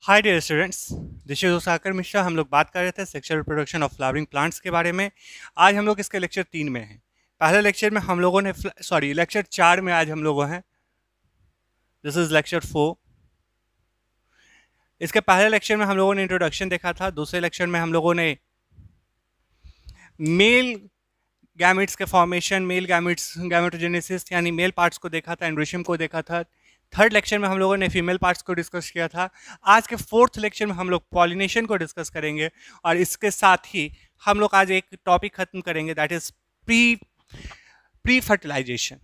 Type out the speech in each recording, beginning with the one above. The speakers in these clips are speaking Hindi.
Hi dear students, this is उसाकर मिश्रा। हम लोग बात कर रहे थे sexual reproduction of flowering plants के बारे में। आज हम लोग इसके लेक्चर 3 में हैं। पहले लेक्चर में हम लोगों ने लेक्चर 4 में आज हम लोग हैं। This is lecture 4। इसके पहले लेक्चर में हम लोगों ने इंट्रोडक्शन देखा था। दूसरे लेक्चर में हम लोगों ने मेल गैमेट्स के फॉर्मेशन, मेल गैमेट्स, गैमेटोजेनेसिस यानी मेल पार्ट्स को देखा था, एंड्रोशियम को देखा था। थर्ड लेक्चर में हम लोगों ने फीमेल पार्ट्स को डिस्कस किया था। आज के फोर्थ लेक्चर में हम लोग पॉलिनेशन को डिस्कस करेंगे और इसके साथ ही हम लोग आज एक टॉपिक खत्म करेंगे, दैट इज प्री फर्टिलाइजेशन।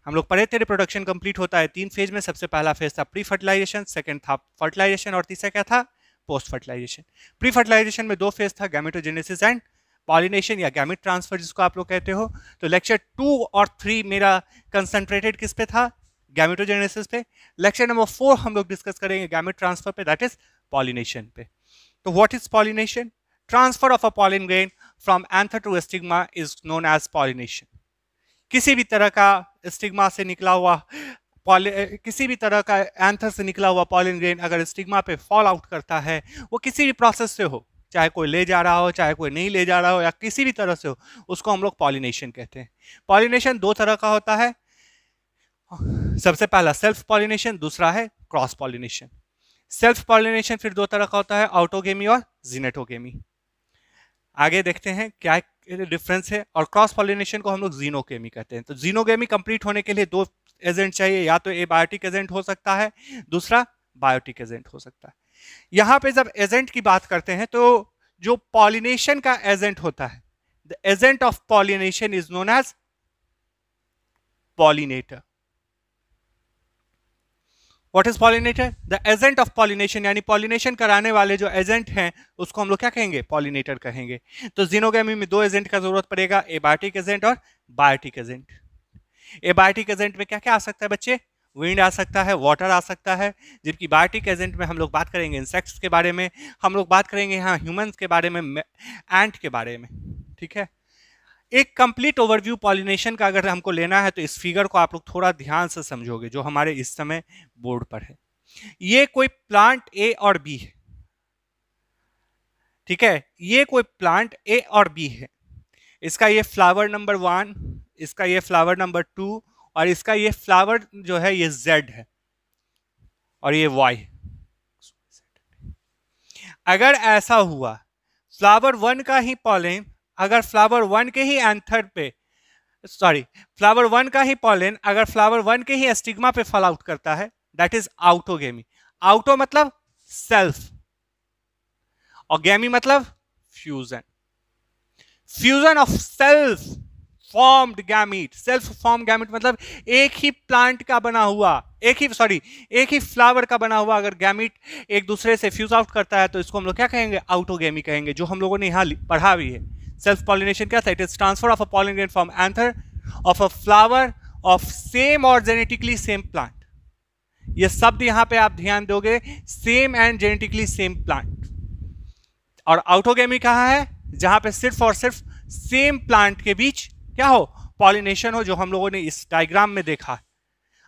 हम लोग पढ़े थे रिप्रोडक्शन कंप्लीट होता है 3 फेज में। सबसे पहला फेज था प्री फर्टिलाइजेशन, सेकंड था फर्टिलाइजेशन और तीसरा क्या था, पोस्ट फर्टिलाइजेशन। प्री फर्टिलाइजेशन में 2 फेज था, गैमेटोजेनेसिस एंड पॉलिनेशन या गैमेट ट्रांसफर जिसको आप लोग कहते हो। तो लेक्चर 2 और 3 मेरा कंसंट्रेटेड किस पे था, गैमेटोजेनेसिस पे। लेक्चर नंबर 4 हम लोग डिस्कस करेंगे गैमेट ट्रांसफर पे, दैट इज पॉलिनेशन पे। तो what is pollination? Transfer of a pollen grain from anther to stigma is known as pollination. किसी भी तरह का स्टिग्मा से निकला हुआ किसी भी तरह का एंथर से निकला हुआ पॉलिन ग्रेन अगर स्टिग्मा पे फॉल आउट करता है, वो किसी भी प्रोसेस से हो, चाहे कोई ले जा रहा हो, चाहे कोई नहीं ले जा रहा हो, या किसी भी तरह से हो, उसको हम लोग पॉलिनेशन कहते हैं। पॉलिनेशन 2 तरह का होता है। सबसे पहला सेल्फ पॉलिनेशन, दूसरा है क्रॉस पॉलिनेशन। सेल्फ पॉलिनेशन फिर 2 तरह का होता है, ऑटोगेमी और जिनेटोगेमी। आगे देखते हैं क्या डिफरेंस है। और क्रॉस पॉलिनेशन को हम लोग जीनोगेमी कहते हैं। तो जीनोगेमी कंप्लीट होने के लिए 2 एजेंट चाहिए, या तो एबायोटिक एजेंट हो सकता है, दूसरा बायोटिक एजेंट हो सकता है। यहां पे जब एजेंट की बात करते हैं तो जो पॉलिनेशन का एजेंट होता है, the agent of pollination is known as pollinator. What is pollinator? The agent of pollination, यानी पॉलिनेशन कराने वाले जो एजेंट हैं उसको हम लोग क्या कहेंगे, पॉलिनेटर कहेंगे। तो जीनोगेमी में 2 एजेंट का जरूरत पड़ेगा, एबायोटिक एजेंट और बायोटिक एजेंट। एबायोटिक एजेंट में क्या क्या आ सकता है बच्चे? विंड आ सकता है, वाटर आ सकता है। जबकि बायोटिक एजेंट में हम लोग बात करेंगे इंसेक्ट्स के बारे में, हम लोग बात करेंगे यहाँ ह्यूमंस के बारे में, एंट के बारे में। ठीक है, एक कंप्लीट ओवरव्यू पॉलिनेशन का अगर हमको लेना है तो इस फिगर को आप लोग थोड़ा ध्यान से समझोगे, जो हमारे इस समय बोर्ड पर है। ये कोई प्लांट ए और बी है, ठीक है, ये कोई प्लांट ए और बी है। इसका ये फ्लावर नंबर 1, इसका ये फ्लावर नंबर 2 और इसका ये फ्लावर जो है ये Z है और ये Y। अगर ऐसा हुआ, फ्लावर 1 का ही पॉलन अगर फ्लावर 1 के ही एंथर पे, फ्लावर 1 का ही पॉलन अगर फ्लावर 1 के ही स्टिग्मा पे फॉल आउट करता है, दैट इज आउटोगेमी। आउटो मतलब सेल्फ और गेमी मतलब fusion. Fusion of self formed gamete. Self form gamete मतलब एक ही प्लांट का बना हुआ, एक ही फ्लावर का बना हुआ अगर गैमीट एक दूसरे से फ्यूज आउट करता है तो इसको हम लोग क्या कहेंगे, आउटोगेमी कहेंगे, जो हम लोगों ने यहाँ पढ़ा भी है। सेल्फ पॉलिनेशन क्या था? It is transfer of a pollen grain from anther of a flower of same और जेनेटिकली सेम प्लांट। ये शब्द यहां पे आप ध्यान दोगे, same and genetically same plant. और आउटोगेमी कहां है? जहां पे सिर्फ और सिर्फ सेम प्लांट के बीच क्या हो, पॉलिनेशन हो, जो हम लोगों ने इस डायग्राम में देखा।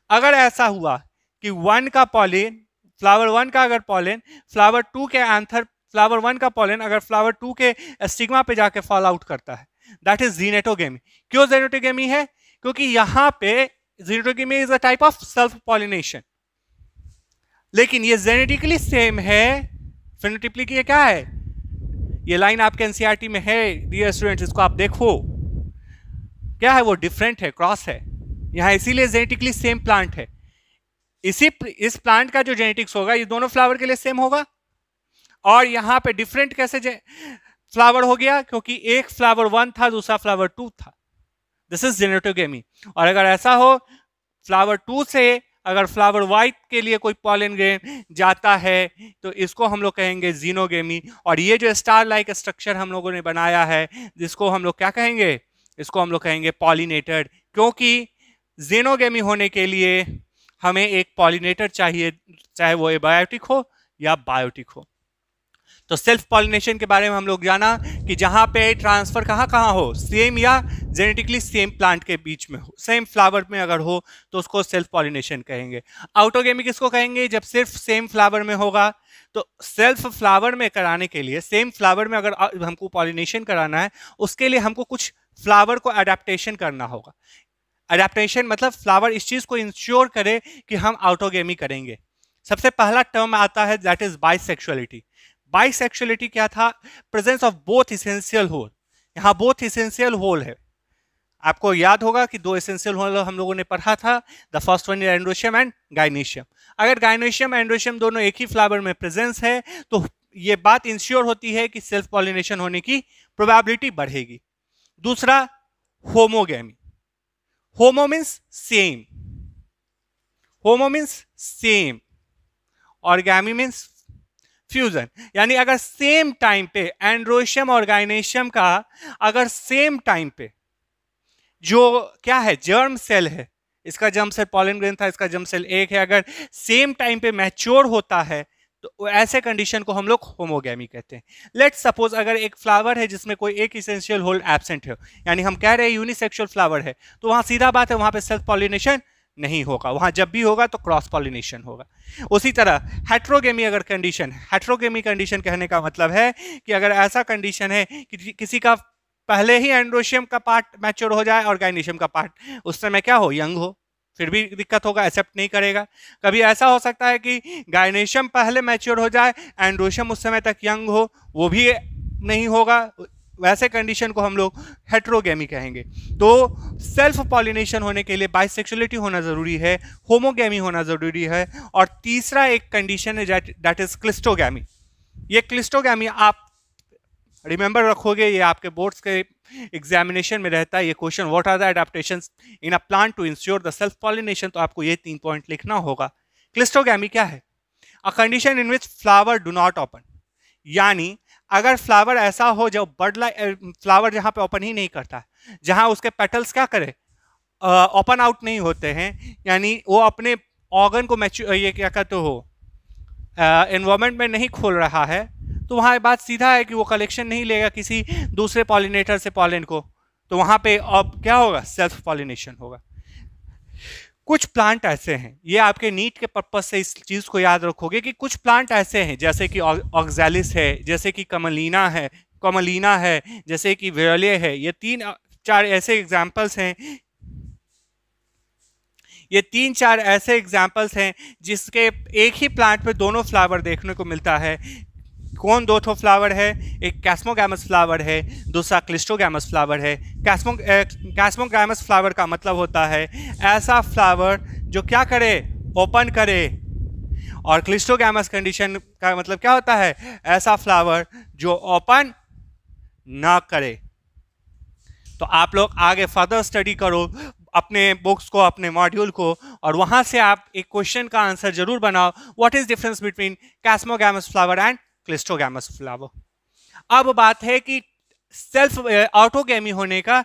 अगर ऐसा हुआ कि 1 का पॉलिन, फ्लावर 1 का अगर पॉलिन फ्लावर 2 के एंथर, फ्लावर 1 का पॉलिन अगर फ्लावर 2 के स्टिग्मा पे जाके फॉल आउट करता है, दैट इज जीनेटोगेमी। क्यों जीनेटोगेमी है? क्योंकि यहां पे geitonogamy is a type of self pollination, लेकिन ये जेनेटिकली सेम है, फेनोटाइपिकली क्या है? ये लाइन आपके एनसीईआरटी में है डियर स्टूडेंट्स, इसको आप देखो, क्या है वो, डिफरेंट है, क्रॉस है यहां, इसीलिए जेनेटिकली सेम प्लांट है। इस प्लांट का जो जेनेटिक्स होगा ये दोनों फ्लावर के लिए सेम होगा। और यहां पे डिफरेंट कैसे फ्लावर हो गया? क्योंकि एक फ्लावर 1 था, दूसरा फ्लावर 2 था। This is geitonogamy. और अगर ऐसा हो, फ्लावर 2 से अगर फ्लावर वाइट के लिए कोई पॉलन ग्रेन जाता है तो इसको हम लोग कहेंगे जीनोगेमी। और ये जो स्टार लाइक स्ट्रक्चर हम लोगों ने बनाया है, जिसको हम लोग क्या कहेंगे, इसको हम लोग कहेंगे पॉलिनेटेड। क्योंकि जीनोगेमी होने के लिए हमें एक पॉलिनेटर चाहिए, चाहे वो एबायोटिक हो या बायोटिक हो। तो सेल्फ पॉलिनेशन के बारे में हम लोग जाना कि जहां पे ट्रांसफर कहां कहां हो, सेम या जेनेटिकली सेम प्लांट के बीच में हो, सेम फ्लावर में अगर हो तो उसको सेल्फ पॉलिनेशन कहेंगे। ऑटोगेमी किसको कहेंगे? जब सिर्फ सेम फ्लावर में होगा। तो सेल्फ फ्लावर में कराने के लिए, सेम फ्लावर में अगर हमको पॉलिनेशन कराना है, उसके लिए हमको कुछ फ्लावर को अडेप्टेशन करना होगा। अडेप्टेशन मतलब फ्लावर इस चीज को इंश्योर करे कि हम ऑटोगेमी करेंगे। सबसे पहला टर्म आता है दैट इज बाइसेक्सुअलिटी। बाइसेक्सुअलिटी क्या था? Presence of both essential whorl. यहाँ बोथ इसेंशियल होल है। आपको याद होगा कि दो एसेंशियल होल हम लोगों ने पढ़ा था, the first one is androecium and gynoecium. अगर गाइनोशियम एंड्रोशियम दोनों एक ही फ्लावर में प्रेजेंस है तो ये बात इंश्योर होती है कि सेल्फ पॉलिनेशन होने की प्रोबेबिलिटी बढ़ेगी। दूसरा, होमोगेमी। होमो मीन्स सेम, होमो मीन्स सेम और गैमी मीन्स फ्यूजन। यानी अगर सेम टाइम पे एंड्रोशियम और गाइनेशियम का अगर सेम टाइम पे जो क्या है जर्म सेल है, इसका जर्म सेल पॉलन ग्रेन था, इसका जर्म सेल एक है, अगर सेम टाइम पे मैच्योर होता है तो ऐसे कंडीशन को हम लोग होमोगेमी कहते हैं। लेट्स सपोज अगर एक फ्लावर है जिसमें कोई एक इसेंशियल होल एब्सेंट है, यानी हम कह रहे हैं यूनिसेक्सुअल फ्लावर है, तो वहां सीधा बात है वहां पे सेल्फ पॉलिनेशन नहीं होगा, वहां जब भी होगा तो क्रॉस पॉलिनेशन होगा। उसी तरह हेट्रोगेमी अगर कंडीशन, हेट्रोगेमी कंडीशन कहने का मतलब है कि अगर ऐसा कंडीशन है कि किसी का पहले ही एंड्रोशियम का पार्ट मैच्योर हो जाए और गाइनेशियम का पार्ट उस समय क्या हो, यंग हो, फिर भी दिक्कत होगा, एक्सेप्ट नहीं करेगा। कभी ऐसा हो सकता है कि गाइनेशियम पहले मैच्योर हो जाए, एंड्रोशियम उस समय तक यंग हो, वो भी नहीं होगा। वैसे कंडीशन को हम लोग हेट्रोगेमी कहेंगे। तो सेल्फ पॉलिनेशन होने के लिए बाइसेक्सुअलिटी होना जरूरी है, होमोगेमी होना जरूरी है, और तीसरा एक कंडीशन है दैट इज क्लिस्टोगेमी। ये क्लिस्टोगेमी आप रिमेंबर रखोगे, ये आपके बोर्ड्स के एग्जामिनेशन में रहता है ये question, what are the adaptations in a plant to ensure the self pollination. तो आपको ये 3 पॉइंट लिखना होगा। क्लिस्टोगेमी क्या है? A condition in which flower do not open, यानी अगर फ्लावर ऐसा हो जो बड लाइक फ्लावर जहां पे ओपन ही नहीं करता, जहां उसके पेटल्स क्या करे, ओपन आउट नहीं होते हैं, यानी वो अपने ऑर्गन को ये क्या कहते हो एनवायरमेंट में नहीं खोल रहा है, तो वहां बात सीधा है कि वो कलेक्शन नहीं लेगा किसी दूसरे पॉलिनेटर से पॉलन को, तो वहां पे अब क्या होगा, सेल्फ पॉलिनेशन होगा। कुछ प्लांट ऐसे हैं, ये आपके नीट के पर्पज से इस चीज को याद रखोगे कि कुछ प्लांट ऐसे हैं जैसे कि ऑक्सैलिस है, जैसे कि कमलीना है, जैसे कि वेरले है, ये 3-4 ऐसे एग्जाम्पल्स हैं, ये 3-4 ऐसे एग्जाम्पल्स हैं जिसके एक ही प्लांट पे दोनों फ्लावर देखने को मिलता है। कौन दो फ्लावर है? एक कैस्मोगैमस फ्लावर है, दूसरा क्लिस्टोगैमस फ्लावर है। कैस्मोगैमस फ्लावर का मतलब होता है ऐसा फ्लावर जो क्या करे, ओपन करे, और क्लिस्टोगैमस कंडीशन का मतलब क्या होता है, ऐसा फ्लावर जो ओपन ना करे। तो आप लोग आगे फर्दर स्टडी करो अपने बुक्स को, अपने मॉड्यूल को, और वहां से आप एक क्वेश्चन का आंसर जरूर बनाओ, what is difference between chasmogamous flower and cleistogamous flower. अब बात है कि सेल्फ ऑटोगेमी होने का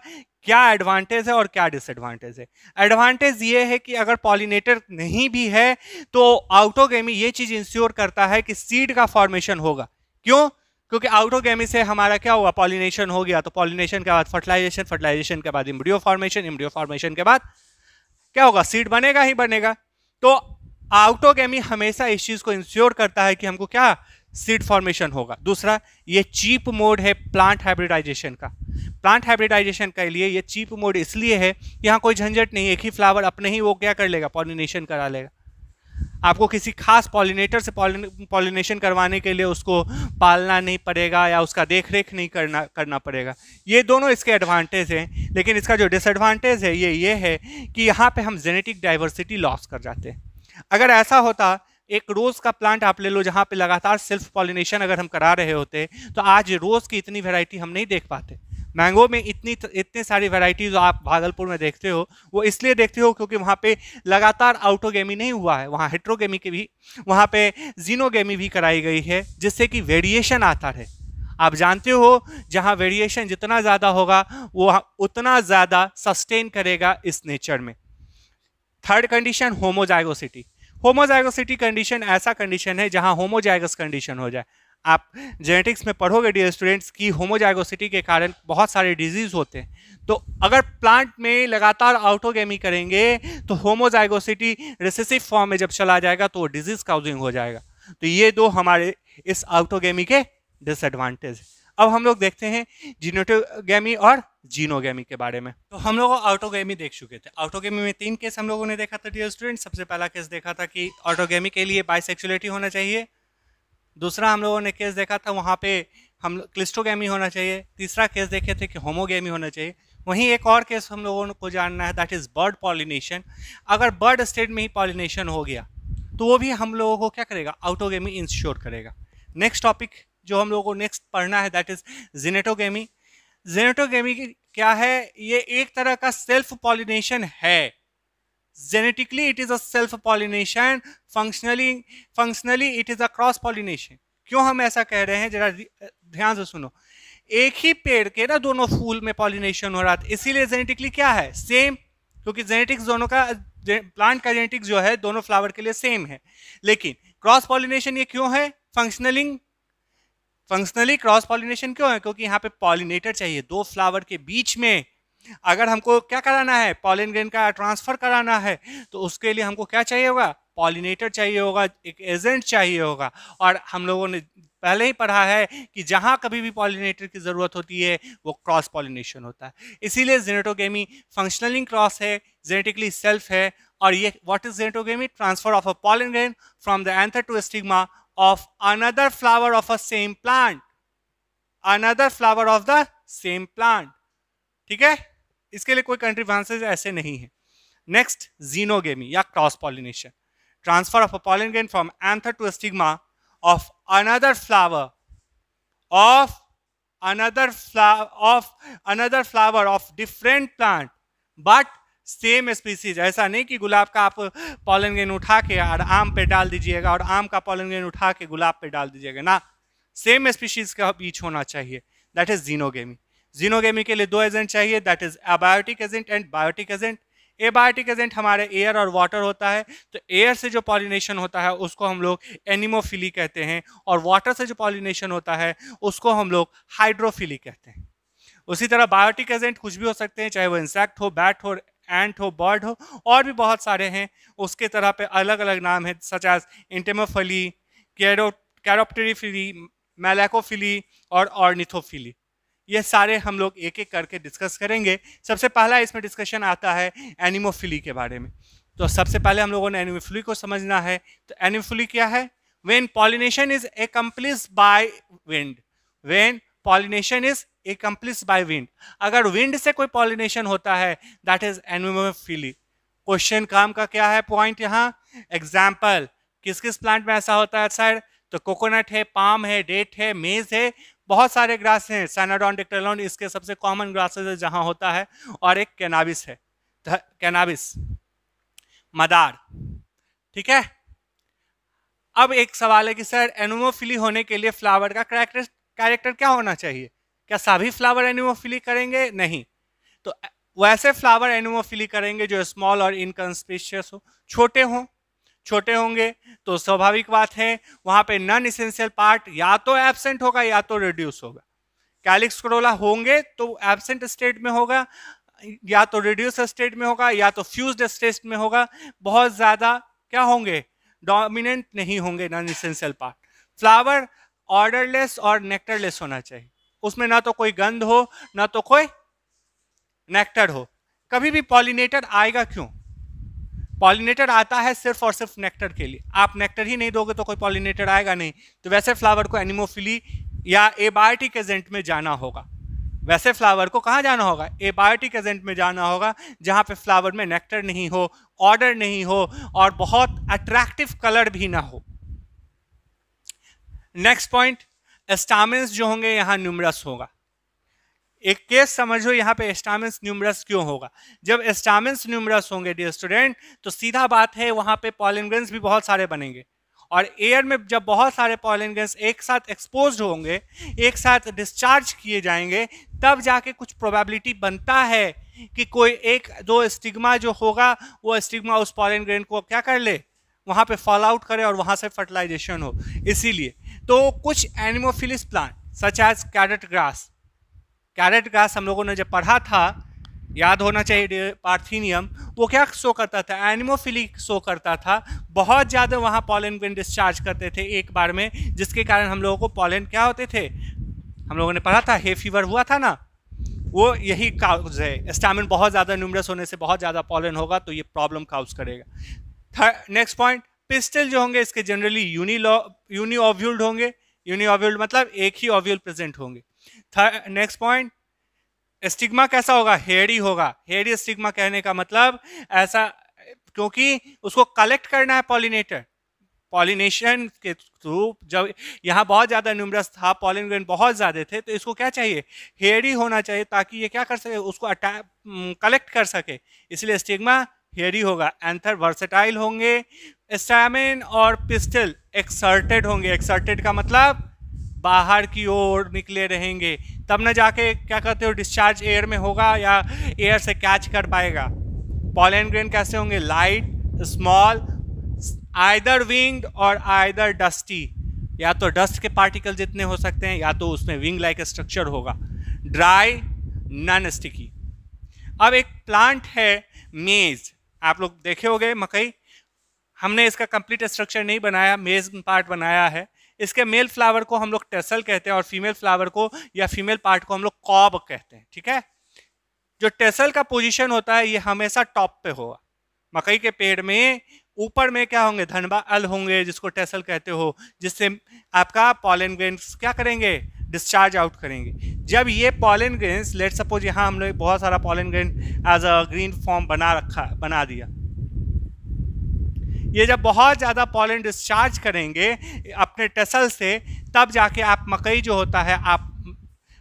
क्या एडवांटेज है और क्या डिसएडवांटेज है। एडवांटेज ये है कि अगर पॉलिनेटर नहीं भी है तो ऑटोगेमी ये चीज इंश्योर करता है कि सीड का फॉर्मेशन होगा। क्यों? क्योंकि ऑटोगेमी से हमारा क्या हुआ, पॉलिनेशन हो गया, तो पॉलिनेशन के बाद फर्टिलाइजेशन, फर्टिलाइजेशन के बाद एम्ब्रियो फॉर्मेशन, एम्ब्रियो फॉर्मेशन के बाद क्या होगा, सीड बनेगा ही बनेगा। तो ऑटोगेमी हमेशा इस चीज को इंश्योर करता है कि हमको क्या, सीड फॉर्मेशन होगा। दूसरा, ये चीप मोड है प्लांट हाइब्रिडाइजेशन का। प्लांट हाइब्रिडाइजेशन के लिए ये चीप मोड इसलिए है कि यहाँ कोई झंझट नहीं, एक ही फ्लावर अपने ही वो क्या कर लेगा, पॉलिनेशन करा लेगा। आपको किसी खास पॉलिनेटर से पॉलिनेशन करवाने के लिए उसको पालना नहीं पड़ेगा या उसका देख रेख नहीं करना पड़ेगा। ये दोनों इसके एडवांटेज हैं, लेकिन इसका जो डिसएडवांटेज है ये है कि यहाँ पे हम जेनेटिक डाइवर्सिटी लॉस कर जाते हैं। अगर ऐसा होता, एक रोज का प्लांट आप ले लो जहां पे लगातार सेल्फ पॉलिनेशन अगर हम करा रहे होते, तो आज रोज की इतनी वैरायटी हम नहीं देख पाते। मैंगो में इतनी सारी वैरायटीज आप भागलपुर में देखते हो, वो इसलिए देखते हो क्योंकि वहां पे लगातार ऑटोगेमी नहीं हुआ है, वहां हेट्रोगेमी की भी, वहां पे जीनोगेमी भी कराई गई है, जिससे कि वेरिएशन आता रहे। आप जानते हो जहां वेरिएशन जितना ज्यादा होगा वो उतना ज्यादा सस्टेन करेगा इस नेचर में। Third condition, homozygosity. Homozygosity condition ऐसा कंडीशन है जहां होमोजाइगस कंडीशन हो जाए। आप जेनेटिक्स में पढ़ोगे डियर स्टूडेंट्स की होमोजाइगोसिटी के कारण बहुत सारे डिजीज होते हैं। तो अगर प्लांट में लगातार ऑटोगेमी करेंगे तो होमोजाइगोसिटी रिसेसिव फॉर्म में जब चला जाएगा तो डिजीज काउजिंग हो जाएगा। तो ये दो हमारे इस ऑटोगेमी के डिसएडवांटेज। अब हम लोग देखते हैं जीनोटोगेमी और जीनोगेमी के बारे में। तो हम लोग ऑटोगेमी देख चुके थे। ऑटोगेमी में 3 केस हम लोगों ने देखा था डियर स्टूडेंट। सबसे पहला केस देखा था कि ऑटोगेमी के लिए बाइसेक्सुअलिटी होना चाहिए। दूसरा हम लोगों ने केस देखा था वहाँ पे हम क्लिस्टोगेमी होना चाहिए। तीसरा केस देखे थे कि होमोगेमी होना चाहिए। वहीं एक और केस हम लोगों को जानना है, दैट इज बर्ड पॉलिनेशन। अगर बर्ड स्टेट में ही पॉलिनेशन हो गया तो वो भी हम लोगों को क्या करेगा, ऑटोगेमी इंश्योर करेगा। नेक्स्ट टॉपिक जो हम लोगों को नेक्स्ट पढ़ना है दैट इज जेनेटोगेमी। जेनेटोगेमी क्या है? ये एक तरह का सेल्फ पॉलिनेशन है। Genetically it is a self pollination, functionally it is a cross pollination. क्यों हम ऐसा कह रहे हैं, जरा ध्यान से सुनो। एक ही पेड़ के ना दोनों फूल में पॉलिनेशन हो रहा था, इसीलिए जेनेटिकली क्या है, सेम। क्योंकि जेनेटिक्स दोनों का, प्लांट का जेनेटिक्स जो है दोनों फ्लावर के लिए सेम है। लेकिन क्रॉस पॉलिनेशन ये क्यों है? फंक्शनली क्रॉस पॉलिनेशन क्यों है? क्योंकि यहाँ पे पॉलिनेटर चाहिए दो फ्लावर के बीच में। अगर हमको क्या कराना है, पॉलन ग्रेन का ट्रांसफर कराना है, तो उसके लिए हमको क्या चाहिए होगा, पॉलिनेटर चाहिए होगा, एक एजेंट चाहिए होगा। और हम लोगों ने पहले ही पढ़ा है कि जहां कभी भी पॉलिनेटर की जरूरत होती है वो क्रॉस पॉलिनेशन होता है। इसीलिए जेनेटोगेमी फंक्शनली क्रॉस है, जेनेटिकली सेल्फ है। और ये what is geitonogamy? Transfer of a pollen grain from the anther to stigma of another flower of a same plant, another flower of the same plant। ठीक है, इसके लिए कोई कंट्रीब्यूशंस ऐसे नहीं है। नेक्स्ट जीनोगेमी या cross pollination, transfer of a pollen grain from anther to stigma of another flower of different plant but same species. ऐसा नहीं कि गुलाब का आप पॉलन ग्रेन उठा के और आम पे डाल दीजिएगा और आम का पॉलन ग्रेन उठा के गुलाब पे डाल दीजिएगा ना, सेम स्पीशीज का बीच होना चाहिए, दैट इज जीनोगेमी। जीनोगेमी के लिए दो एजेंट चाहिए, that is abiotic agent and biotic agent. Abiotic agent हमारे एयर और वाटर होता है, तो एयर से जो पॉलिनेशन होता है उसको हम लोग एनिमोफिली कहते हैं, और वाटर से जो पॉलिनेशन होता है उसको हम लोग हाइड्रोफिली कहते हैं। उसी तरह बायोटिक एजेंट कुछ भी हो सकते हैं, चाहे वो इंसेक्ट हो, बैट हो, एंट हो, बर्ड हो, और भी बहुत सारे हैं। उसके तरह पे अलग अलग नाम है, सच एज इंटेमोफिली, कैरोप्टेरिफिली, मैलाकोफिली और ऑर्निथोफिली। ये सारे हम लोग एक एक करके डिस्कस करेंगे। सबसे पहला इसमें डिस्कशन आता है एनिमोफिली के बारे में। तो सबसे पहले हम लोगों ने एनिमोफिली को समझना है। तो एनिमोफिली क्या है? When pollination is accomplished by wind, when pollination is accomplished by wind। अगर विंड से कोई पॉलिनेशन होता है दैट इज एनिमोफिली। क्वेश्चन काम का क्या है, पॉइंट यहाँ एग्जाम्पल, किस किस प्लांट में ऐसा होता है सर? तो कोकोनट है, पाम है, डेट है, मेज है, बहुत सारे ग्रास हैं, साइनाडोन, डिक्टेरोन इसके सबसे कॉमन ग्रासेस है जहां होता है, और एक कैनाबिस है, कैनाबिस मदार। ठीक है, अब एक सवाल है कि सर एनिमोफिली होने के लिए फ्लावर का कैरेक्टर क्या होना चाहिए? क्या सभी फ्लावर एनिमोफिली करेंगे? नहीं। तो वैसे फ्लावर एनिमोफिली करेंगे जो स्मॉल और इनकंस्पिशियस हो, छोटे हों। छोटे होंगे तो स्वाभाविक बात है वहां पे नॉन इसेंशियल पार्ट या तो एब्सेंट होगा या तो रिड्यूस होगा। कैलिक्स कोरोला होंगे तो एब्सेंट स्टेट में होगा, या तो रिड्यूस स्टेट में होगा, या तो फ्यूज्ड स्टेट में होगा। बहुत ज्यादा क्या होंगे, डोमिनेंट नहीं होंगे non essential part. Flower odourless और नेक्टरलेस होना चाहिए, उसमें ना तो कोई गंध हो ना तो कोई नेक्टर हो। कभी भी पॉलिनेटर आएगा क्यों? पॉलिनेटर आता है सिर्फ और सिर्फ नेक्टर के लिए। आप नेक्टर ही नहीं दोगे तो कोई पॉलिनेटर आएगा नहीं। तो वैसे फ्लावर को एनिमोफिली या एबायोटिक एजेंट में जाना होगा। वैसे फ्लावर को कहाँ जाना होगा? एबायोटिक एजेंट में जाना होगा, जहां पे फ्लावर में नेक्टर नहीं हो, ऑर्डर नहीं हो और बहुत अट्रैक्टिव कलर भी ना हो। नेक्स्ट पॉइंट, स्टामेंस जो होंगे यहाँ न्यूमरस होगा। एक केस समझो, यहाँ पे स्टामेंस न्यूमरस क्यों होगा? जब स्टामेंस न्यूमरस होंगे डियर स्टूडेंट, तो सीधा बात है वहां पे पॉलन ग्रेन्स भी बहुत सारे बनेंगे, और एयर में जब बहुत सारे पॉलन ग्रेन्स एक साथ एक्सपोज्ड होंगे, एक साथ डिस्चार्ज किए जाएंगे, तब जाके कुछ प्रोबेबिलिटी बनता है कि कोई एक दो स्टिग्मा जो होगा वो स्टिग्मा उस पॉलन ग्रेन को क्या कर ले, वहां पे फॉल आउट करे और वहां से फर्टिलाइजेशन हो। इसीलिए तो कुछ anemophilous plant such as carrot grass हम लोगों ने जब पढ़ा था, याद होना चाहिए, पार्थीनियम, वो क्या शो करता था? एनिमोफिली शो करता था। बहुत ज़्यादा वहाँ पॉलन ग्रेन डिस्चार्ज करते थे एक बार में, जिसके कारण हम लोगों को पॉलन क्या होते थे, हम लोगों ने पढ़ा था, हे फीवर हुआ था ना, वो यही काउज है। स्टैमिन बहुत ज़्यादा न्यूमरस होने से बहुत ज़्यादा पॉलन होगा तो ये प्रॉब्लम काउज करेगा। नेक्स्ट पॉइंट, पिस्टल जो होंगे इसके जनरली यूनी ओव्यूल्ड होंगे। यूनी ओव्यूल्ड मतलब एक ही ओव्यूल प्रेजेंट होंगे। नेक्स्ट पॉइंट, स्टिग्मा कैसा होगा? हेयरी होगा। हेयरी स्टिग्मा कहने का मतलब ऐसा, क्योंकि उसको कलेक्ट करना है पॉलिनेटर, पॉलिनेशन के थ्रू। जब यहाँ बहुत ज़्यादा न्यूमरस था, पॉलन ग्रेन बहुत ज़्यादा थे, तो इसको क्या चाहिए? हेयरी होना चाहिए ताकि ये क्या कर सके, उसको कलेक्ट कर सके, इसलिए स्टिग्मा हेयरी होगा। एंथर वर्सेटाइल होंगे। स्टैमिन और पिस्टल एक्सर्टेड होंगे। एक्सर्टेड का मतलब बाहर की ओर निकले रहेंगे, तब न जाके क्या कहते हो, डिस्चार्ज एयर में होगा या एयर से कैच कर पाएगा। पॉलन ग्रेन कैसे होंगे? लाइट, स्मॉल, आइदर विंग्ड और आइदर डस्टी, या तो डस्ट के पार्टिकल जितने हो सकते हैं या तो उसमें विंग लाइक स्ट्रक्चर होगा। Dry, non sticky. अब एक प्लांट है मेज, आप लोग देखे होंगे मकई, हमने इसका कंप्लीट स्ट्रक्चर नहीं बनाया, मेज पार्ट बनाया है। इसके मेल फ्लावर को हम लोग टेसल कहते हैं और फीमेल फ्लावर को या फीमेल पार्ट को हम लोग कॉब कहते हैं, ठीक है। जो टेसल का पोजीशन होता है ये हमेशा टॉप पे होगा। मकई के पेड़ में ऊपर में क्या होंगे? धनबा अल होंगे, जिसको टेसल कहते हो, जिससे आपका पॉलन ग्रेन्स क्या करेंगे? डिस्चार्ज आउट करेंगे। जब ये पॉलन ग्रेन्स, लेट सपोज यहाँ हमने बहुत सारा pollen grain as a green form बना दिया, ये जब बहुत ज़्यादा पॉलन डिस्चार्ज करेंगे अपने टेसल से, तब जाके आप मकई जो होता है, आप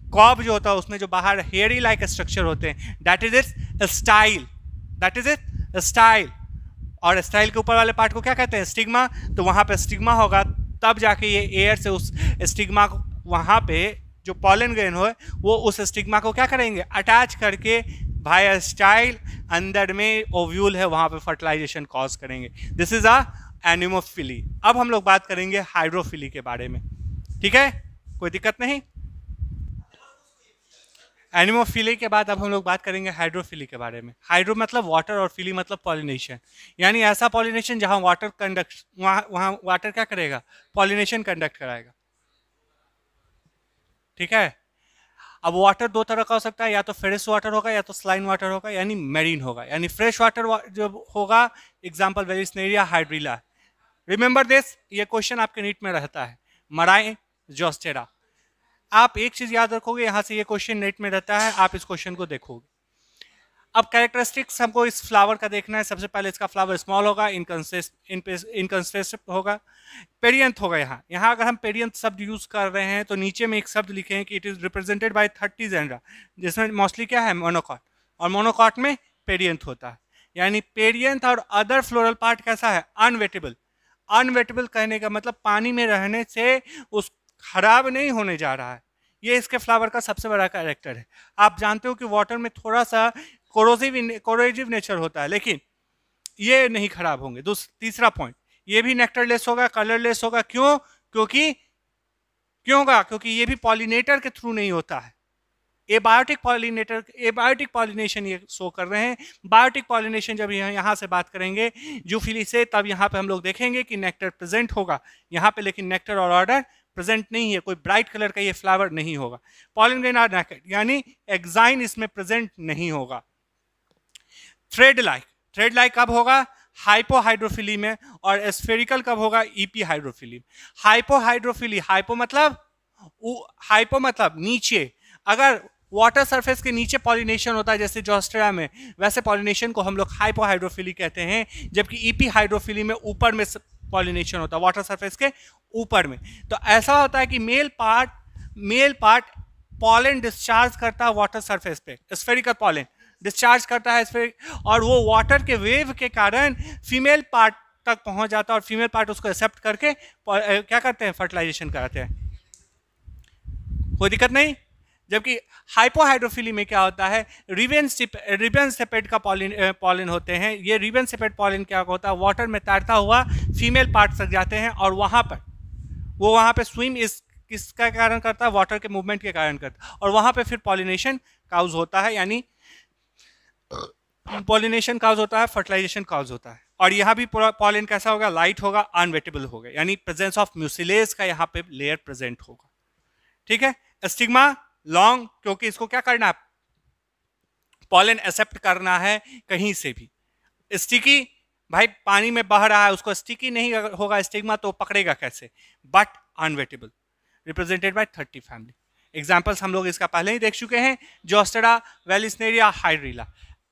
कॉब जो होता है, उसमें जो बाहर हेयरी लाइक स्ट्रक्चर होते हैं, that is it style, that is it style. और स्टाइल के ऊपर वाले पार्ट को क्या कहते हैं? स्टिग्मा। तो वहाँ पे स्टिग्मा होगा, तब जाके ये एयर से उस स्टिग्मा को, वहाँ पे जो पॉलन ग्रेन हो वो उस स्टिग्मा को क्या करेंगे? अटैच करके भाया स्टाइल अंदर में ओव्यूल है वहाँ पे फर्टिलाइजेशन कॉज करेंगे। This is a anemophily. अब हम लोग बात करेंगे हाइड्रोफिली के बारे में, ठीक है, कोई दिक्कत नहीं। एनिमोफिली के बाद अब हम लोग बात करेंगे हाइड्रोफिली के बारे में। हाइड्रो मतलब वाटर और फिली मतलब पॉलिनेशन, यानी ऐसा पॉलिनेशन जहाँ वाटर कंडक्ट, वहाँ वाटर क्या करेगा? पॉलिनेशन कंडक्ट कराएगा, ठीक है। अब वाटर दो तरह का हो सकता है, या तो फ्रेश वाटर होगा या तो स्लाइन वाटर होगा, यानी मेरीन होगा। यानी फ्रेश वाटर जो होगा, example Vallisneria hydrilla. Remember this, ये क्वेश्चन आपके नीट में रहता है, मराइन जोस्टेरा। आप एक चीज याद रखोगे, यहां से ये क्वेश्चन नेट में रहता है, आप इस क्वेश्चन को देखोगे। अब कैरेक्टरिस्टिक्स हमको इस फ्लावर का देखना है। सबसे पहले इसका फ्लावर स्मॉल होगा, इनकंसिस्टेंट होगा, पेरियंथ होगा। यहाँ अगर हम पेरियंथ शब्द यूज कर रहे हैं तो नीचे में एक शब्द लिखे हैं कि it is represented by 30 genera, जिसमें मोस्टली क्या है? मोनोकॉट, और मोनोकॉट में पेरियंथ होता है। यानी पेरियंथ और अदर फ्लोरल पार्ट कैसा है? अनवेटेबल। अनवेटेबल कहने का मतलब पानी में रहने से उस खराब नहीं होने जा रहा है। ये इसके फ्लावर का सबसे बड़ा कैरेक्टर है। आप जानते हो कि वाटर में थोड़ा सा कोरोजिव नेचर होता है, लेकिन ये नहीं खराब होंगे। तीसरा पॉइंट, ये भी नेक्टरलेस होगा, कलरलेस होगा। क्यों? क्योंकि ये भी पॉलिनेटर के थ्रू नहीं होता है। एबायोटिक पॉलिनेशन ये शो कर रहे हैं। बायोटिक पॉलिनेशन जब यहाँ से बात करेंगे जूफिली से, तब यहाँ पे हम लोग देखेंगे कि नेक्टर प्रेजेंट होगा यहाँ पे, लेकिन नेक्टर और ऑर्डर प्रेजेंट नहीं है। कोई ब्राइट कलर का ये फ्लावर नहीं होगा। पॉलन ग्रेन आर नेकेड, यानी एक्साइन इसमें प्रेजेंट नहीं होगा। थ्रेड लाइक कब होगा? हाइपोहाइड्रोफिली में। और स्फेरिकल कब होगा? EP hydrophily. हाइपो मतलब नीचे। अगर वाटर सरफेस के नीचे पॉलिनेशन होता है जैसे जोस्टेरा में, वैसे पॉलिनेशन को हम लोग हाइपोहाइड्रोफिली कहते हैं, जबकि ईपी हाइड्रोफिली में ऊपर में पॉलिनेशन होता है, वाटर सरफेस के ऊपर में। तो ऐसा होता है कि मेल पार्ट पॉलन डिस्चार्ज करता है वाटर सरफेस पे, स्फेरिकल पॉलन डिस्चार्ज करता है, और वो वाटर के वेव के कारण फीमेल पार्ट तक पहुंच जाता है, और फीमेल पार्ट उसको एक्सेप्ट करके क्या करते हैं? फर्टिलाइजेशन कराते हैं। कोई दिक्कत नहीं। जबकि हाइपोहाइड्रोफिली में क्या होता है? रिबन सेपेट का पॉलन होते हैं। ये रिबन सेपेट पॉलन क्या होता है? वाटर में तैरता हुआ फीमेल पार्ट तक जाते हैं, और वहां पर वो वहाँ पे स्विम इस किसका कारण करता है, वाटर के मूवमेंट के कारण करता है, और वहाँ पे फिर पॉलिनेशन काउज होता है, यानी पॉलिनेशन काउज होता है, फर्टिलाइजेशन काउज होता है। और यहाँ भी पॉलिन कैसा होगा, लाइट होगा, अनवेटेबल होगा, यानी प्रेजेंस ऑफ म्यूसिलेज का यहाँ पे लेयर प्रेजेंट होगा। ठीक है। स्टिग्मा लॉन्ग, क्योंकि इसको क्या करना है, पॉलन एक्सेप्ट करना है कहीं से भी। स्टिकी, भाई पानी में बह रहा है, उसको स्टिकी नहीं होगा स्टिग्मा तो पकड़ेगा कैसे, but unwettable, represented by 30 family. Examples हम लोग इसका पहले ही देख चुके हैं, जोस्टेरा, वेलिस्नेरिया, हाइड्रिला।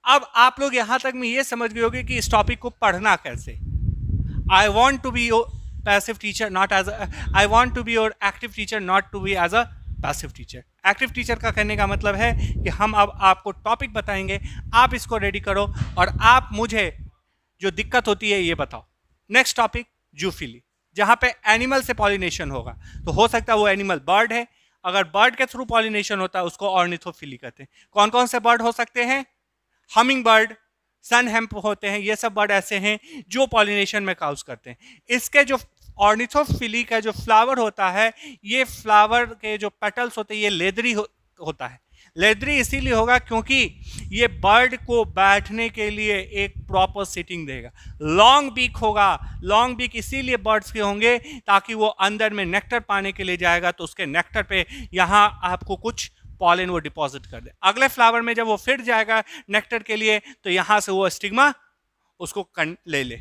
अब आप लोग यहां तक में ये समझ गए होंगे कि इस टॉपिक को पढ़ना कैसे। I want to be your passive teacher not as, I want to be your active teacher not to be as a passive teacher. Active teacher का कहने का मतलब है कि हम अब आपको टॉपिक बताएंगे, आप इसको रेडी करो और आप मुझे जो दिक्कत होती है ये बताओ। नेक्स्ट टॉपिक जूफिली, जहां पे एनिमल से पॉलिनेशन होगा। तो हो सकता है वो एनिमल बर्ड है, अगर बर्ड के थ्रू पॉलिनेशन होता है उसको ऑर्निथोफिली कहते हैं। कौन कौन से बर्ड हो सकते हैं, हमिंग बर्ड, सन हेम्प होते हैं, ये सब बर्ड ऐसे हैं जो पॉलिनेशन में काउज करते हैं। इसके जो ऑर्निथोफिली का जो फ्लावर होता है, ये फ्लावर के जो पेटल्स होते हैं ये लेदरी होता है। लेदरी इसीलिए होगा क्योंकि ये बर्ड को बैठने के लिए एक प्रॉपर सिटिंग देगा। लॉन्ग बीक होगा, लॉन्ग बीक इसीलिए बर्ड्स के होंगे ताकि वो अंदर में नेक्टर पाने के लिए जाएगा तो उसके नेक्टर पे यहाँ आपको कुछ पॉलन वो डिपॉजिट कर दे। अगले फ्लावर में जब वो फिर जाएगा नेक्टर के लिए तो यहाँ से वो स्टिग्मा उसको ले ले।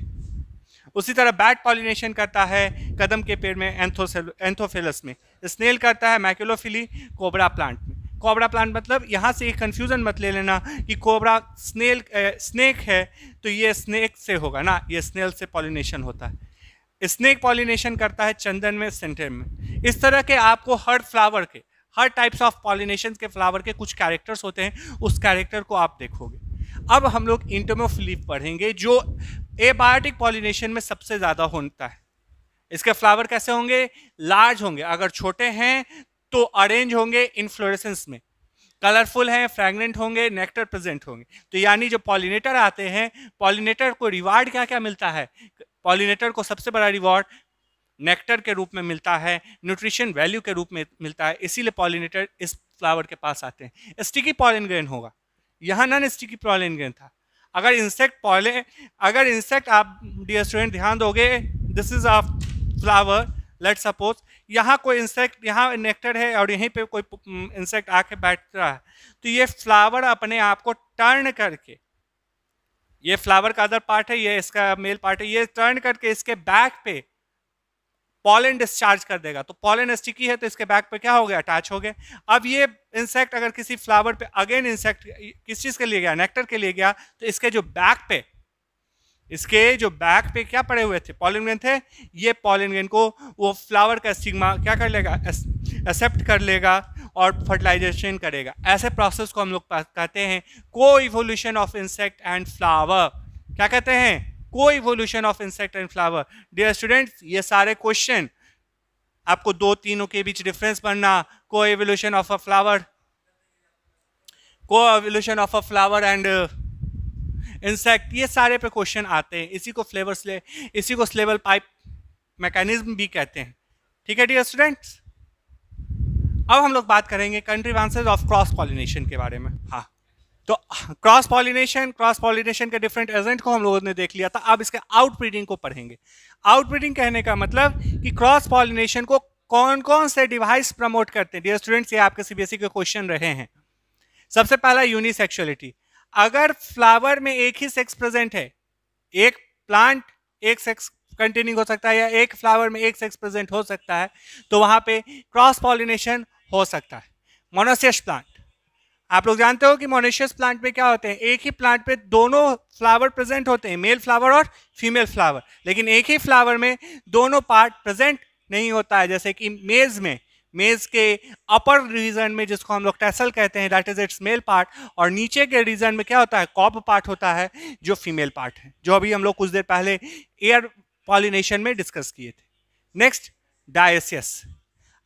उसी तरह बैट पॉलिनेशन करता है कदम के पेड़ में, एंथोफिलस में। स्नेल करता है मैक्युलोफिली कोबरा प्लांट में। कोबरा प्लांट मतलब यहाँ से एक कंफ्यूजन मत ले लेना कि कोबरा स्नेक है तो ये स्नेक से होगा ना, ये स्नेल से पॉलिनेशन होता है। स्नेक पॉलिनेशन करता है चंदन में, सेंटर में। इस तरह के आपको हर फ्लावर के, हर टाइप्स ऑफ पॉलिनेशन के फ्लावर के कुछ कैरेक्टर्स होते हैं, उस कैरेक्टर को आप देखोगे। अब हम लोग इंटोमोफिली पढ़ेंगे जो एबायोटिक पॉलिनेशन में सबसे ज्यादा होता है। इसके फ्लावर कैसे होंगे, लार्ज होंगे, अगर छोटे हैं तो अरेंज होंगे इनफ्लोरेसेंस में, कलरफुल हैं, फ्रैग्नेंट होंगे, नेक्टर प्रेजेंट होंगे। तो यानी जो पॉलिनेटर आते हैं, पॉलिनेटर को रिवार्ड क्या क्या मिलता है, पॉलिनेटर को सबसे बड़ा रिवार्ड नेक्टर के रूप में मिलता है, न्यूट्रिशन वैल्यू के रूप में मिलता है, इसीलिए पॉलिनेटर इस फ्लावर के पास आते हैं। स्टिकी पॉलन ग्रेन होगा, यहाँ नॉन स्टिकी पॉलन ग्रेन था। अगर इंसेक्ट आप डियर स्टूडेंट ध्यान दोगे, this is a flower, let's suppose यहाँ कोई इंसेक्ट, यहाँ नेक्टर है और यहीं पे कोई इंसेक्ट आके बैठ रहा है, तो ये फ्लावर अपने आप को टर्न करके, ये फ्लावर का अदर पार्ट है, ये इसका मेल पार्ट है, ये टर्न करके इसके बैक पे पॉलन डिस्चार्ज कर देगा। तो पॉलन स्टिकी है तो इसके बैक पे क्या हो गया, अटैच हो गया। अब ये इंसेक्ट अगर किसी फ्लावर पे, अगेन इंसेक्ट किस चीज के लिए गया, नेक्टर के लिए गया, तो इसके जो बैक पे क्या पड़े हुए थे, पॉलन ग्रेन थे, ये पॉलन ग्रेन को वो फ्लावर का स्टिग्मा क्या कर लेगा, एक्सेप्ट कर लेगा और फर्टिलाइजेशन करेगा। ऐसे प्रोसेस को हम लोग कहते हैं coevolution of insect and flower. क्या कहते हैं, coevolution of insect and flower. Dear students, ये सारे क्वेश्चन आपको दो तीनों के बीच डिफरेंस पढ़ना, को इवोल्यूशन ऑफ अ फ्लावर, को evolution of a flower and insect, ये सारे पे क्वेश्चन आते हैं। इसी को स्लेबल पाइप मैकेनिज्म भी कहते हैं। ठीक है डियर स्टूडेंट्स, अब हम लोग बात करेंगे कंट्रीवांसेस ऑफ क्रॉस पॉलिनेशन के बारे में। हाँ, तो क्रॉस पॉलिनेशन के डिफरेंट एजेंट को हम लोगों ने देख लिया था। अब इसके आउटब्रीडिंग को पढ़ेंगे। आउटब्रीडिंग कहने का मतलब कि क्रॉस पॉलिनेशन को कौन कौन से डिवाइस प्रमोट करते हैं। डियर स्टूडेंट्स, ये आपके सीबीएसई के क्वेश्चन रहे हैं। सबसे पहला यूनिसेक्सुअलिटी। अगर फ्लावर में एक ही सेक्स प्रेजेंट है, एक प्लांट एक सेक्स कंटेनिंग हो सकता है या एक फ्लावर में एक सेक्स प्रेजेंट हो सकता है, तो वहां पे क्रॉस पॉलिनेशन हो सकता है। मोनोसियस प्लांट, आप लोग जानते हो कि मोनोसियस प्लांट में क्या होते हैं, एक ही प्लांट पे दोनों फ्लावर प्रेजेंट होते हैं, मेल फ्लावर और फीमेल फ्लावर, लेकिन एक ही फ्लावर में दोनों पार्ट प्रेजेंट नहीं होता है। जैसे कि मेज के अपर रीजन में, जिसको हम लोग टेसल कहते हैं, that is it's male part, और नीचे के रीजन में क्या होता है, कॉब पार्ट होता है, जो फीमेल पार्ट है, जो अभी हम लोग कुछ देर पहले एयर पॉलिनेशन में डिस्कस किए थे। Next, dioecious.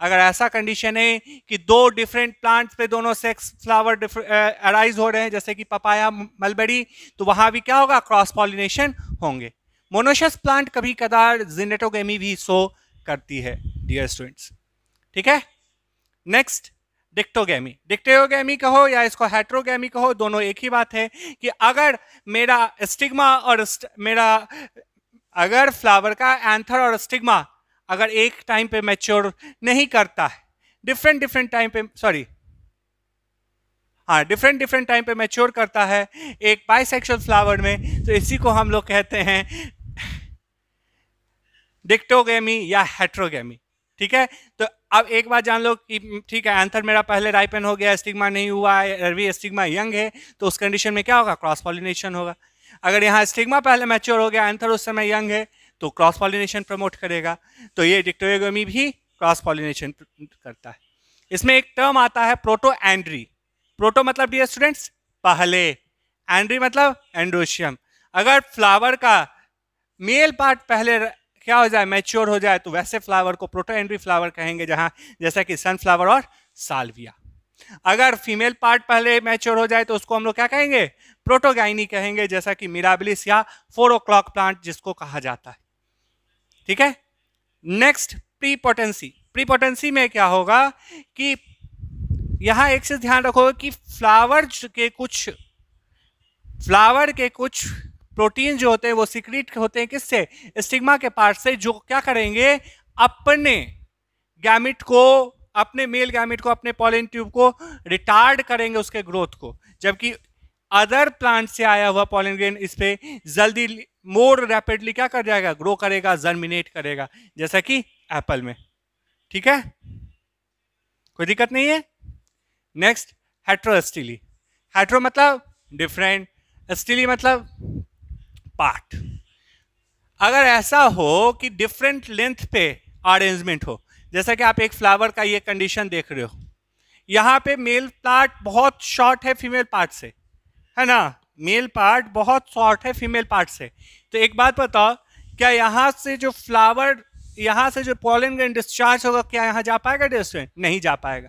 अगर ऐसा कंडीशन है कि दो डिफरेंट प्लांट्स पे दोनों सेक्स फ्लावर अराइज हो रहे हैं, जैसे कि पपाया, मलबेरी, तो वहां भी क्या होगा, क्रॉस पॉलिनेशन होंगे। मोनोसियस प्लांट कभी कदार जिनेटोगेमी भी शो करती है डियर स्टूडेंट्स। ठीक है, नेक्स्ट डिक्टोगेमी। डिक्टोगेमी कहो या इसको हेट्रोगेमी कहो, दोनों एक ही बात है कि अगर मेरा स्टिग्मा और अगर फ्लावर का एंथर और स्टिग्मा अगर एक टाइम पे मैच्योर नहीं करता है, डिफरेंट टाइम पे, सॉरी हाँ, डिफरेंट टाइम पे मैच्योर करता है एक बाइसेक्सुअल फ्लावर में, तो इसी को हम लोग कहते हैं डिक्टोगेमी या हेट्रोगेमी। ठीक है, तो अब एक बात जान लो कि ठीक है, एंथर मेरा पहले राइपन हो गया, स्टिग्मा नहीं हुआ है, अभी स्टिग्मा यंग है, तो उस कंडीशन में क्या होगा, क्रॉस पॉलिनेशन होगा। अगर यहाँ स्टिग्मा पहले मैच्योर हो गया, एंथर उस समय यंग है, तो क्रॉस पॉलिनेशन प्रमोट करेगा। तो ये डिक्टोगेमी भी क्रॉस पॉलिनेशन करता है। इसमें एक टर्म आता है प्रोटो एंड्री। प्रोटो मतलब डियर स्टूडेंट्स पहले, एंड्री मतलब एंड्रोशियम। अगर फ्लावर का मेल पार्ट पहले क्या हो जाए, मैच्योर हो जाए, तो वैसे फ्लावर को प्रोटो एंड्री फ्लावर कहेंगे, जहां जैसा कि सनफ्लावर और साल्विया। अगर फीमेल पार्ट पहले मैच्योर हो जाए तो उसको हम लोग क्या कहेंगे, प्रोटोगाइनी कहेंगे, जैसा कि मिराबिलिस या 4 o'clock प्लांट जिसको कहा जाता है। ठीक है, नेक्स्ट प्रीपोटेंसी। प्रीपोटेंसी में क्या होगा कि यहां एक चीज ध्यान रखो कि फ्लावर के कुछ प्रोटीन जो होते हैं वो सीक्रेट होते हैं किससे, स्टिग्मा के पार्ट से, जो क्या करेंगे, अपने गैमिट को, अपने मेल गैमिट को, अपने पॉलन ट्यूब को रिटार्ड करेंगे उसके ग्रोथ को, जबकि अदर प्लांट से आया हुआ पॉलन ग्रेन इस पे जल्दी मोर रैपिडली क्या कर जाएगा, ग्रो करेगा, जर्मिनेट करेगा, जैसा कि एप्पल में। ठीक है, कोई दिक्कत नहीं है। नेक्स्ट हेट्रोस्टिली। हेट्रो मतलब डिफरेंट, स्टिली मतलब पार्ट। अगर ऐसा हो कि डिफरेंट लेंथ पे अरेंजमेंट हो, जैसा कि आप एक फ्लावर का ये कंडीशन देख रहे हो, यहां पे मेल पार्ट बहुत शॉर्ट है फीमेल पार्ट से, है ना, मेल पार्ट बहुत शॉर्ट है फीमेल पार्ट से, तो एक बात बताओ, क्या यहां से जो फ्लावर, यहां से जो पॉलन ग्रेन डिस्चार्ज होगा, क्या यहां जा पाएगा डिस्टेंस, नहीं जा पाएगा।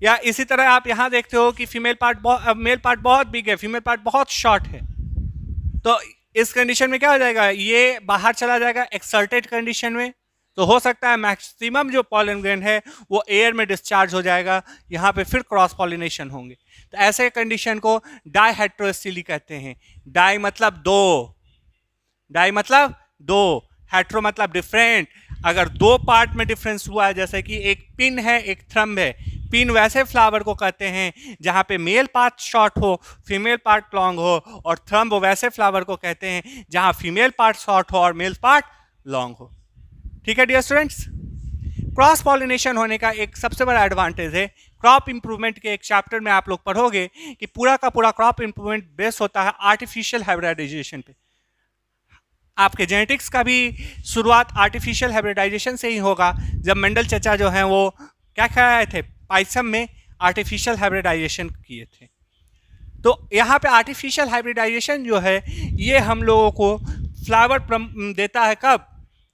या इसी तरह आप यहां देखते हो कि मेल पार्ट बहुत बिग है, फीमेल पार्ट बहुत शॉर्ट है, तो इस कंडीशन में क्या हो जाएगा, ये बाहर चला जाएगा एक्सल्टेड कंडीशन में, तो हो सकता है मैक्सिमम जो पॉलन ग्रेन है वो एयर में डिस्चार्ज हो जाएगा, यहाँ पे फिर क्रॉस पॉलिनेशन होंगे। तो ऐसे कंडीशन को डाइहेट्रोस्टिली कहते हैं। डाई मतलब दो, हेट्रो मतलब डिफरेंट। अगर दो पार्ट में डिफरेंस हुआ है, जैसे कि एक पिन है एक थ्रम्ब है, पिन वैसे फ्लावर को कहते हैं जहां पे मेल पार्ट शॉर्ट हो, फीमेल पार्ट लॉन्ग हो, और थ्रम्ब वैसे फ्लावर को कहते हैं जहां फीमेल पार्ट शॉर्ट हो और मेल पार्ट लॉन्ग हो। ठीक है डियर स्टूडेंट्स, क्रॉस पॉलिनेशन होने का एक सबसे बड़ा एडवांटेज है, क्रॉप इंप्रूवमेंट के एक चैप्टर में आप लोग पढ़ोगे कि पूरा का पूरा क्रॉप इंप्रूवमेंट बेस होता है आर्टिफिशियल हाइब्रिडाइजेशन पे। आपके जेनेटिक्स का भी शुरुआत आर्टिफिशियल हाइब्रिडाइजेशन से ही होगा। जब मेंडल चचा जो हैं वो क्या कराए थे, पाइसम में आर्टिफिशियल हाइब्रिडाइजेशन किए थे। तो यहाँ पे आर्टिफिशियल हाइब्रिडाइजेशन जो है ये हम लोगों को फ्लावर देता है कब,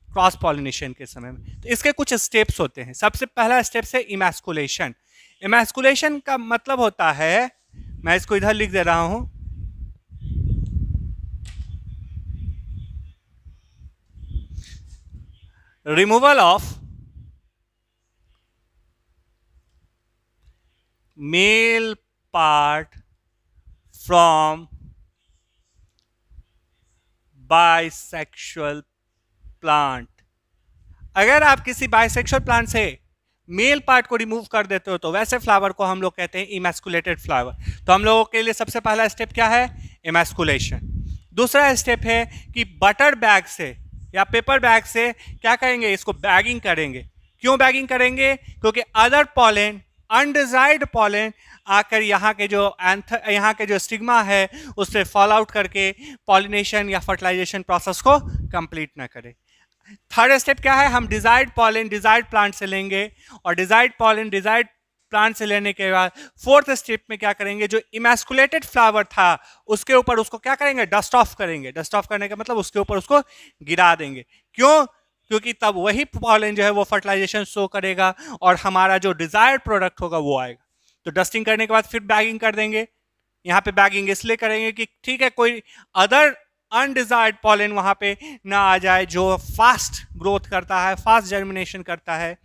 क्रॉस पॉलिनेशन के समय में। तो इसके कुछ स्टेप्स होते हैं। सबसे पहला स्टेप है इमैस्कुलेशन। इमैस्कुलेशन का मतलब होता है, मैं इसको इधर लिख दे रहा हूं, removal of male part from bisexual plant. अगर आप किसी बाइसेक्सुअल प्लांट से मेल पार्ट को रिमूव कर देते हो तो वैसे फ्लावर को हम लोग कहते हैं इमैस्कुलेटेड फ्लावर। तो हम लोगों के लिए सबसे पहला स्टेप क्या है, इमैस्कुलेशन। दूसरा स्टेप है कि बटर बैग से या पेपर बैग से क्या करेंगे, इसको बैगिंग करेंगे। क्यों बैगिंग करेंगे, क्योंकि अदर पॉलन, अनडिजायर्ड पॉलन आकर यहाँ के जो स्टिग्मा है उससे फॉल आउट करके पॉलिनेशन या फर्टिलाइजेशन प्रोसेस को कंप्लीट ना करे। थर्ड स्टेप क्या है, हम डिजायर्ड पॉलन डिजायर्ड प्लांट से लेंगे, और डिजायर्ड पॉलन डिजायर्ड प्लांट से लेने के बाद फोर्थ स्टेप में क्या करेंगे, जो इमैस्कुलेटेड फ्लावर था उसके ऊपर उसको क्या करेंगे, डस्ट ऑफ करेंगे। डस्ट ऑफ करने का मतलब उसके ऊपर उसको गिरा देंगे। क्यों, क्योंकि तब वही पॉलन जो है वो फर्टिलाइजेशन शो करेगा और हमारा जो डिजायर्ड प्रोडक्ट होगा वो आएगा। तो डस्टिंग करने के बाद फिर बैगिंग कर देंगे। यहाँ पे बैगिंग इसलिए करेंगे कि ठीक है, कोई अदर अनडिजायर्ड पॉलन वहां पे ना आ जाए, जो फास्ट ग्रोथ करता है, फास्ट जर्मिनेशन करता है।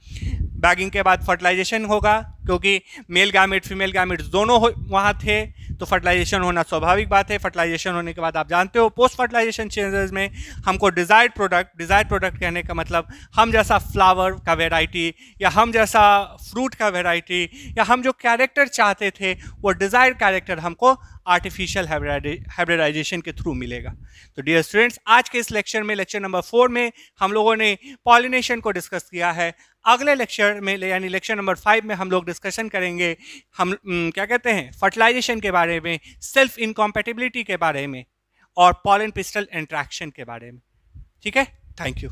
बैगिंग के बाद फर्टिलाइजेशन होगा, क्योंकि मेल गैमेट फीमेल गैमेट्स दोनों वहां थे, तो फर्टिलाइजेशन होना स्वाभाविक बात है। फर्टिलाइजेशन होने के बाद आप जानते हो पोस्ट फर्टिलाइजेशन चेंजेस में हमको डिजायर्ड प्रोडक्ट कहने का मतलब हम जैसा फ्लावर का वेराइटी, या हम जैसा फ्रूट का वेराइटी, या हम जो कैरेक्टर चाहते थे वो डिजायर्ड कैरेक्टर हमको आर्टिफिशियल हाइब्रिडाइजेशन के थ्रू मिलेगा। तो डियर स्टूडेंट्स, आज के इस लेक्चर में, लेक्चर नंबर 4 में हम लोगों ने पॉलिनेशन को डिस्कस किया है। अगले लेक्चर में यानी लेक्चर नंबर 5 में हम लोग डिस्कशन करेंगे हम क्या कहते हैं, फर्टिलाइजेशन के बारे में, सेल्फ इनकॉम्पैटिबिलिटी के बारे में, और पॉलन पिस्टल इंट्रैक्शन के बारे में। ठीक है, थैंक यू।